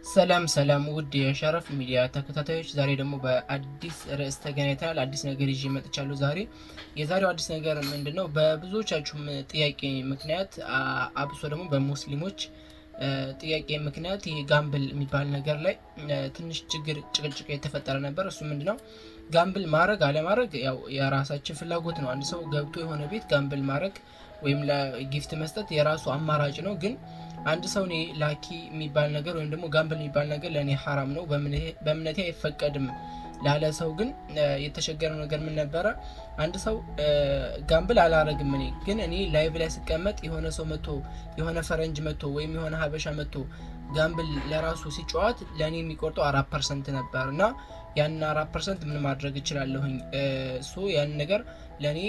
ሰላም ውድ የሸረፍ ሚዲያ ተከታታዮች፣ ዛሬ ደግሞ በአዲስ ርዕስ ተገናኝተናል። አዲስ ነገር ይዤ መጥቻለሁ። የዛሬው አዲስ ነገር ምንድነው? በብዙዎቻችሁም ጥያቄ ምክንያት አብሶ ደግሞ በሙስሊሞች ጥያቄ ምክንያት ይሄ ጋምብል የሚባል ነገር ላይ ትንሽ ጭቅጭቅ የተፈጠረ ነበር። እሱ ምንድነው? ጋምብል ማድረግ አለማድረግ ያው የራሳችን ፍላጎት ነው። አንድ ሰው ገብቶ የሆነ ቤት ጋምብል ማድረግ ወይም ለጊፍት መስጠት የራሱ አማራጭ ነው። ግን አንድ ሰው እኔ ላኪ የሚባል ነገር ወይም ደግሞ ጋምብል የሚባል ነገር ለእኔ ሐራም ነው፣ በእምነቴ አይፈቀድም ላለ ሰው ግን የተቸገረው ነገር ምን ነበረ? አንድ ሰው ጋምብል አላረግም እኔ ላይቭ ላይ ስቀመጥ የሆነ ሰው መጥቶ የሆነ ፈረንጅ መጥቶ ወይም የሆነ ሀበሻ መጥቶ ጋምብል ለራሱ ሲጫወት ለእኔ የሚቆርጠው 4% ነበር እና ያን 4% ምን ማድረግ እችላለሁኝ? ያን ነገር ለእኔ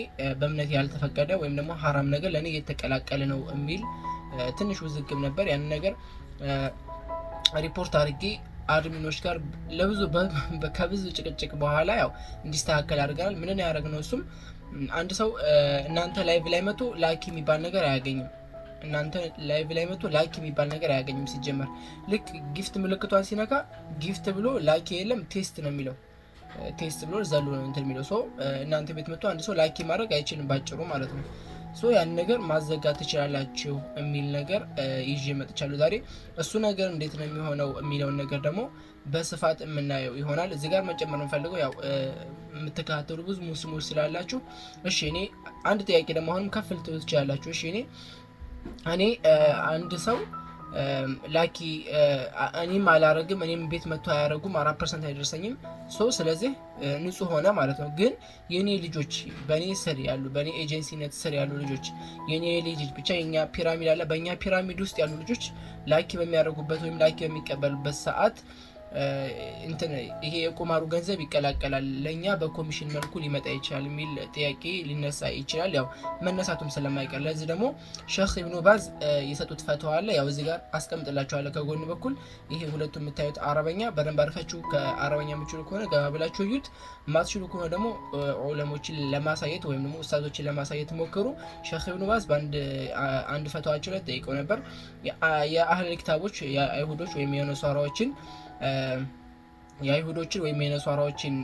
በእምነቴ ያልተፈቀደ ወይም ደግሞ ሐራም ነገር ለእኔ እየተቀላቀለ ነው የሚል ትንሽ ውዝግብ ነበር። ያን ነገር ሪፖርት አድርጌ አድሚኖች ጋር ከብዙ ጭቅጭቅ በኋላ ያው እንዲስተካከል አድርገናል። ምንን ያደረግነው? እሱም አንድ ሰው እናንተ ላይቭ ላይ መጥቶ ላኪ የሚባል ነገር አያገኝም። ሲጀመር ልክ ጊፍት ምልክቷን ሲነካ ጊፍት ብሎ ላኪ የለም ቴስት ነው የሚለው። ቴስት ብሎ ዘሎ ነው እንትን የሚለው። እናንተ ቤት መጥቶ አንድ ሰው ላኪ ማድረግ አይችልም ባጭሩ ማለት ነው። ያን ነገር ማዘጋት ትችላላችሁ የሚል ነገር ይዤ መጥቻለሁ ዛሬ። እሱ ነገር እንዴት ነው የሚሆነው የሚለውን ነገር ደግሞ በስፋት የምናየው ይሆናል። እዚህ ጋር መጨመር የምፈልገው ያው የምትከታተሉ ብዙ ሙስሊሞች ስላላችሁ፣ እሺ እኔ አንድ ጥያቄ ደግሞ አሁንም ከፍል ትችላላችሁ። እሺ እኔ አንድ ሰው ላኪ እኔም አላረግም፣ እኔም ቤት መጥቶ አያረጉም፣ 4% አይደርሰኝም። ስለዚህ ንጹህ ሆነ ማለት ነው። ግን የኔ ልጆች በኔ ስር ያሉ በኔ ኤጀንሲነት ስር ያሉ ልጆች የኔ ልጅ ብቻ የኛ ፒራሚድ አለ፣ በእኛ ፒራሚድ ውስጥ ያሉ ልጆች ላኪ በሚያደርጉበት ወይም ላኪ በሚቀበሉበት ሰዓት ይሄ የቁማሩ ገንዘብ ይቀላቀላል፣ ለኛ በኮሚሽን መልኩ ሊመጣ ይችላል የሚል ጥያቄ ሊነሳ ይችላል። ያው መነሳቱም ስለማይቀር ለዚህ ደግሞ ሼክ ኢብኑ ባዝ የሰጡት ፈትዋ አለ። ያው እዚህ ጋር አስቀምጥላችኋለሁ ከጎን በኩል። ይሄ ሁለቱ የምታዩት አረበኛ በደንብ አድርጋችሁ ከአረበኛ የምትችሉ ከሆነ ገባ ብላችሁ እዩት። ማትችሉ ከሆነ ደግሞ ዑለሞችን ለማሳየት ወይም ደግሞ ኡስታዞችን ለማሳየት ሞክሩ። ሼክ ኢብኑ ባዝ አንድ ፈትዋቸው ላይ ጠይቀው ነበር የአህል ኪታቦች የአይሁዶች ወይም የአይሁዶችን ወይም የነሷራዎችን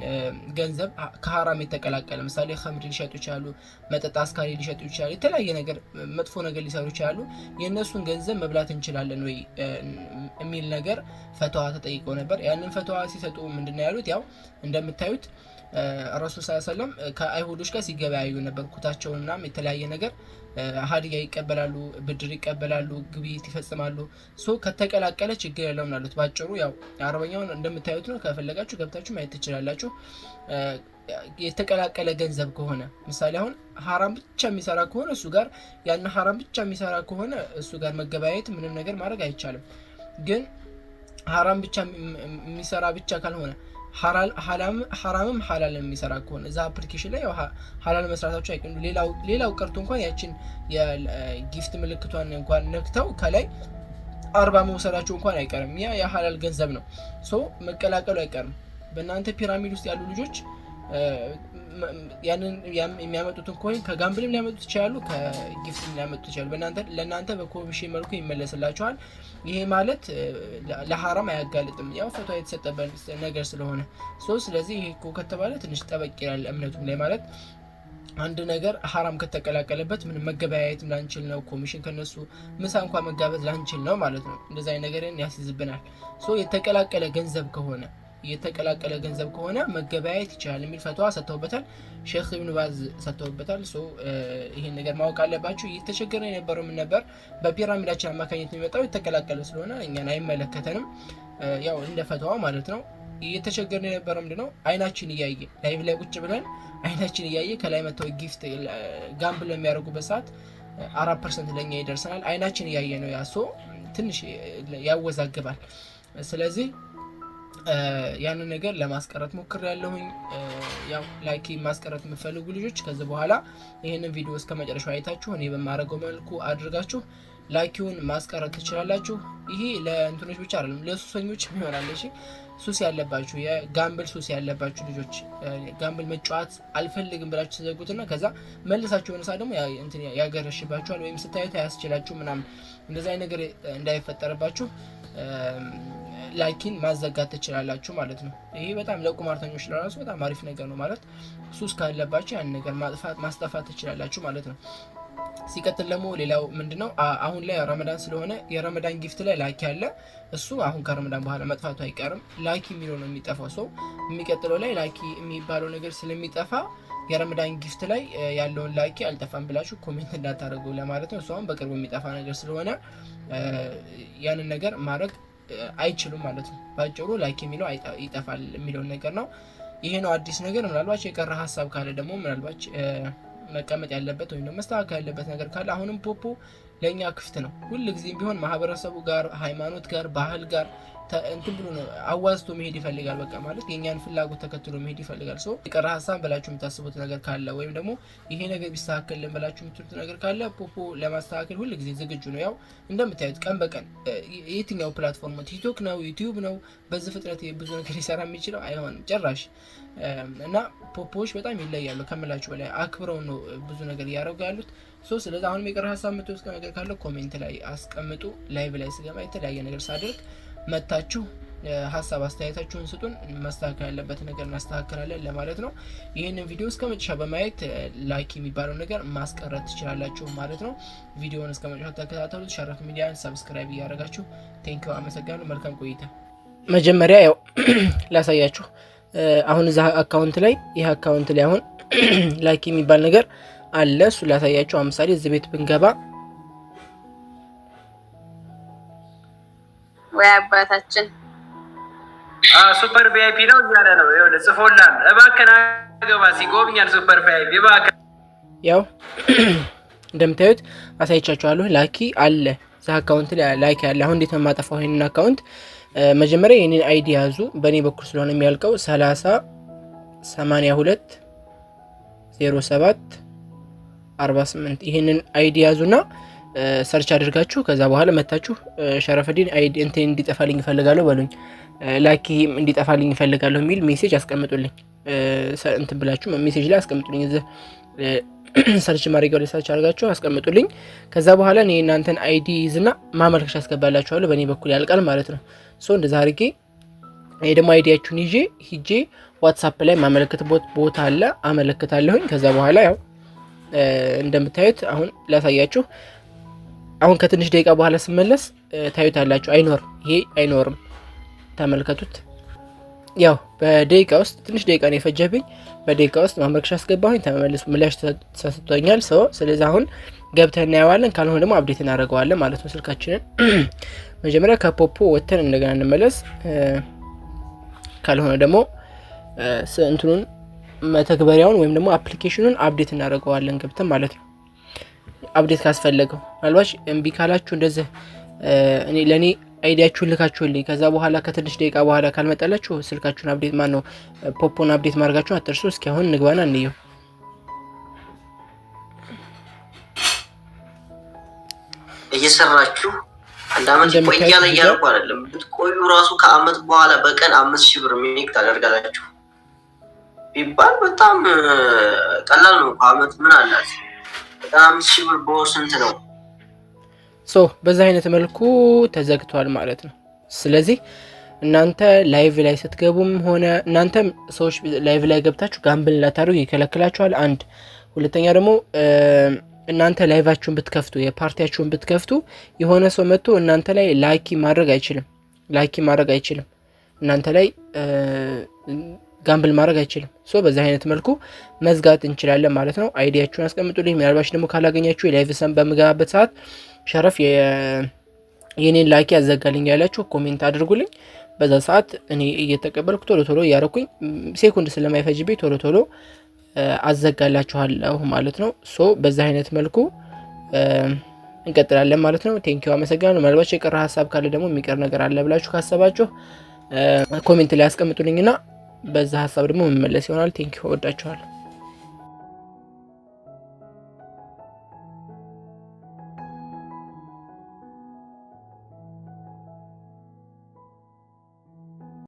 ገንዘብ ከሐራም የተቀላቀለ ምሳሌ ኸምር ሊሸጡ ይችላሉ፣ መጠጥ አስካሪ ሊሸጡ ይችላሉ፣ የተለያየ ነገር መጥፎ ነገር ሊሰሩ ይችላሉ። የእነሱን ገንዘብ መብላት እንችላለን ወይ የሚል ነገር ፈትዋ ተጠይቀው ነበር። ያንን ፈትዋ ሲሰጡ ምንድነው ያሉት? ያው እንደምታዩት ረሱል ሰለም ከአይሁዶች ጋር ሲገበያዩ ነበር። ኩታቸውና የተለያየ ነገር ሀዲያ ይቀበላሉ፣ ብድር ይቀበላሉ፣ ግብይት ይፈጽማሉ። ከተቀላቀለ ችግር የለውም አሉት። ባጭሩ ያው አረበኛውን እንደምታዩት ነው። ከፈለጋችሁ ገብታችሁ ማየት ትችላላችሁ። የተቀላቀለ ገንዘብ ከሆነ ምሳሌ አሁን ሐራም ብቻ የሚሰራ ከሆነ እሱ ጋር እሱ ጋር መገበያየት ምንም ነገር ማድረግ አይቻልም። ግን ሐራም ብቻ የሚሰራ ብቻ ካልሆነ ሐራምም ሐላል የሚሰራ ከሆነ እዛ አፕሊኬሽን ላይ ሐላል መስራታቸው አይቀርም። ሌላው ቀርቶ እንኳን ያችን የጊፍት ምልክቷን እንኳን ነክተው ከላይ 40 መውሰዳቸው እንኳን አይቀርም። ያ የሐላል ገንዘብ ነው። መቀላቀሉ አይቀርም። በእናንተ ፒራሚድ ውስጥ ያሉ ልጆች ያንን የሚያመጡትን ኮይን ከጋምብልም ሊያመጡት ይችላሉ፣ ከጊፍትም ሊያመጡት ይችላሉ። ለእናንተ በኮሚሽን መልኩ ይመለስላቸዋል። ይሄ ማለት ለሐራም አያጋልጥም። ያው ፈትዋ የተሰጠበት ነገር ስለሆነ ስለዚህ ይሄ ከተባለ ትንሽ ጠበቅ ይላል እምነቱም ላይ ማለት አንድ ነገር ሐራም ከተቀላቀለበት ምን መገበያየት ላንችል ነው፣ ኮሚሽን ከነሱ ምሳ እንኳን መጋበዝ ላንችል ነው ማለት ነው። እንደዛ አይነት ነገርን ያስይዝብናል። የተቀላቀለ ገንዘብ ከሆነ መገበያየት ይችላል የሚል ፈትዋ ሰጥተውበታል። ሼክ ኢብኑ ባዝ ሰጥተውበታል። ይሄን ነገር ማወቅ አለባችሁ። እየተቸገረ የነበረው ምን ነበር? በፒራሚዳችን አማካኝነት የሚመጣው የተቀላቀለ ስለሆነ እኛን አይመለከተንም። ያው እንደ ፈትዋ ማለት ነው። እየተቸገረ የነበረው ምንድነው? አይናችን እያየ ላይቭ ላይ ቁጭ ብለን አይናችን እያየ ከላይ መተው ጊፍት ጋምብል የሚያደርጉበት ሰዓት 4% ለኛ ይደርሰናል። አይናችን እያየ ነው። ትንሽ ያወዛግባል። ስለዚህ ያንን ነገር ለማስቀረት ሞክሬያለሁኝ። ያው ላይክ ማስቀረት የምትፈልጉ ልጆች ከዚህ በኋላ ይሄንን ቪዲዮ እስከ መጨረሻው አይታችሁ እኔ በማረገው መልኩ አድርጋችሁ ላይኪውን ማስቀረት ትችላላችሁ። ይሄ ለእንትኖች ብቻ አይደለም፣ ለሱሰኞችም ይሆናል። እሺ ሱስ ያለባችሁ የጋምብል ሱስ ያለባችሁ ልጆች ጋምብል መጫወት አልፈልግም ብላችሁ ተዘጉትና ከዛ መልሳችሁ ወንሳ ደግሞ ያገረሽባችኋል ወይም ስታዩት አያስችላችሁ ምናምን እንደዛ አይነት ነገር እንዳይፈጠርባችሁ ላይኪን ማዘጋት ትችላላችሁ ማለት ነው። ይሄ በጣም ለቁማርተኞች ለራሱ በጣም አሪፍ ነገር ነው ማለት ሱስ ካለባችሁ ያን ነገር ማስጠፋት ትችላላችሁ ማለት ነው። ሲቀጥል ደግሞ ሌላው ምንድነው አሁን ላይ ረመዳን ስለሆነ የረመዳን ጊፍት ላይ ላኪ አለ። እሱ አሁን ከረመዳን በኋላ መጥፋቱ አይቀርም። ላኪ የሚለው ነው የሚጠፋው። ሰው የሚቀጥለው ላይ ላኪ የሚባለው ነገር ስለሚጠፋ የረመዳን ጊፍት ላይ ያለውን ላኪ አልጠፋም ብላችሁ ኮሜንት እንዳታደርጉ ለማለት ነው። እሱም በቅርቡ የሚጠፋ ነገር ስለሆነ ያንን ነገር ማድረግ አይችሉም ማለት ነው። ባጭሩ ላኪ የሚለው ይጠፋል የሚለው ነገር ነው። ይሄ ነው አዲስ ነገር። ምናልባት የቀረ ሀሳብ ካለ ደግሞ ምናልባት መቀመጥ ያለበት ወይም መስተካከል ያለበት ነገር ካለ አሁንም ፖፖ ለኛ ክፍት ነው። ሁሉ ጊዜም ቢሆን ማህበረሰቡ ጋር፣ ሃይማኖት ጋር፣ ባህል ጋር እንትን ብሎ ነው አዋዝቶ መሄድ ይፈልጋል። በቃ ማለት የኛን ፍላጎት ተከትሎ መሄድ ይፈልጋል። ሶ የቀረ ሀሳብ ብላችሁ የምታስቡት ነገር ካለ ወይም ደግሞ ይሄ ነገር ቢስተካከልን ብላችሁ የምትሉት ነገር ካለ ፖፖ ለማስተካከል ሁሉ ጊዜ ዝግጁ ነው። ያው እንደምታዩት ቀን በቀን የትኛው ፕላትፎርም ቲክቶክ ነው ዩቲዩብ ነው በዚህ ፍጥነት ብዙ ነገር ሊሰራ የሚችለው አይሆንም ጭራሽ። እና ፖፖዎች በጣም ይለያሉ ከምላችሁ በላይ አክብረው ነው ብዙ ነገር እያደረጉ ያሉት። ስለዚህ አሁንም የቀረ ሀሳብ የምትወስድ ነገር ካለ ኮሜንት ላይ አስቀምጡ። ላይቭ ላይ ስገባ የተለያየ ነገር ሳደርግ መታችሁ ሀሳብ አስተያየታችሁን ስጡን። ማስተካከል ያለበት ነገር እናስተካክላለን ለማለት ነው። ይህንን ቪዲዮ እስከ መጨረሻ በማየት ላይክ የሚባለው ነገር ማስቀረት ትችላላችሁ ማለት ነው። ቪዲዮውን እስከ መጨረሻ ተከታተሉት። ሸረፍ ሚዲያን ሰብስክራይብ እያደረጋችሁ ቴንኪው፣ አመሰግናለሁ። መልካም ቆይታ። መጀመሪያ ያው ላሳያችሁ አሁን እዛ አካውንት ላይ ይሄ አካውንት ላይ አሁን ላይክ የሚባል ነገር አለ። እሱ ላሳያችሁ። ለምሳሌ እዚህ ቤት ብንገባ ወይ አባታችን ሱፐር ቪአይፒ ነው እያለ ነው። ይኸውልህ ጽፎላል። እባክህ አገባ ሲጎብኛል ሱፐር ቪአይፒ እባክህ። ያው እንደምታዩት አሳይቻችኋለሁ። ላኪ አለ እዛ አካውንት ላይ ላኪ አለ። አሁን እንዴት ነው የማጠፋው ይሄንን አካውንት? መጀመሪያ የኔን አይዲ ያዙ። በእኔ በኩል ስለሆነ የሚያልቀው 30 82 07 48 ይሄንን አይዲ ያዙና ሰርች አድርጋችሁ ከዛ በኋላ መታችሁ ሸረፈዲን አይዲ እንትን እንዲጠፋልኝ እፈልጋለሁ በሉኝ፣ ላኪ እንዲጠፋልኝ እፈልጋለሁ የሚል ሜሴጅ አስቀምጡልኝ። እንትን ብላችሁ ሜሴጅ ላይ አስቀምጡልኝ። እዚህ ሰርች ማድረጊያው ላይ ሰርች አድርጋችሁ አስቀምጡልኝ። ከዛ በኋላ እኔ እናንተን አይዲ ይዝና ማመልከቻ አስገባላችኋለሁ። በእኔ በኩል ያልቃል ማለት ነው። እንደዛ አድርጌ ይሄ ደግሞ አይዲያችሁን ይዤ ሂጄ ዋትስአፕ ላይ ማመለከትበት ቦታ አለ አመለክታለሁኝ። ከዛ በኋላ ያው እንደምታዩት አሁን ላሳያችሁ። አሁን ከትንሽ ደቂቃ በኋላ ስመለስ ታዩታላችሁ። አይኖርም፣ ይሄ አይኖርም። ተመልከቱት። ያው በደቂቃ ውስጥ ትንሽ ደቂቃ ነው የፈጀብኝ። በደቂቃ ውስጥ ማመልከቻ አስገባሁኝ፣ ተመልሶ ምላሽ ተሰጥቶኛል። ስለዚህ አሁን ገብተን እናየዋለን። ካልሆነ ደግሞ አፕዴት እናደርገዋለን ማለት ነው ስልካችንን። መጀመሪያ ከፖፖ ወተን እንደገና እንመለስ። ካልሆነ ደግሞ እንትኑን መተግበሪያውን ወይም ደግሞ አፕሊኬሽኑን አፕዴት እናደርገዋለን ገብተን ማለት ነው። አፕዴት ካስፈለገው አልባሽ እምቢ ካላችሁ እንደዚህ ለኔ አይዲያችሁን ልካችሁልኝ ከዛ በኋላ ከትንሽ ደቂቃ በኋላ ካልመጣላችሁ ስልካችሁን አፕዴት ነው ፖፖን አፕዴት ማድረጋችሁን አትርሱ። እስኪ አሁን ንግባና እንየው። እየሰራችሁ አንድ አመት ይቆያል እያልኩ አይደለም። ብትቆዩ ራሱ ከአመት በኋላ በቀን 5000 ብር ሜክ ታደርጋላችሁ ቢባል በጣም ቀላል ነው። ከአመት ምን አላት? በጣም 5000 ብር በወር ስንት ነው? በዛ አይነት መልኩ ተዘግቷል ማለት ነው። ስለዚህ እናንተ ላይቭ ላይ ስትገቡም ሆነ እናንተም ሰዎች ላይቭ ላይ ገብታችሁ ጋምብል ላታሩ ይከለክላችኋል። አንድ ሁለተኛ ደግሞ እናንተ ላይቫችሁን ብትከፍቱ የፓርቲያችሁን ብትከፍቱ የሆነ ሰው መጥቶ እናንተ ላይ ላይክ ማድረግ አይችልም። እናንተ ላይ ጋምብል ማድረግ አይችልም። በዛ አይነት መልኩ መዝጋት እንችላለን ማለት ነው። አይዲያችሁን አስቀምጡልኝ። ምናልባሽ ደግሞ ካላገኛችሁ የላይቭ ሰም በምገባበት ሰዓት ሸረፍ የኔን ላይክ ያዘጋልኝ ያላችሁ ኮሜንት አድርጉልኝ። በዛ ሰዓት እኔ እየተቀበልኩ ቶሎ እያረኩኝ ሴኮንድ ስለማይፈጅብኝ ቶሎ አዘጋላችኋለሁ ማለት ነው። በዛ አይነት መልኩ እንቀጥላለን ማለት ነው። ቴንኪው፣ አመሰግናለሁ። ምናልባሽ የቀረ ሀሳብ ካለ ደግሞ የሚቀር ነገር አለ ብላችሁ ካሰባችሁ ኮሜንት ላይ አስቀምጡልኝና በዛ ሀሳብ ደግሞ መመለስ ይሆናል። ቴንኪው፣ ወዳችኋለሁ።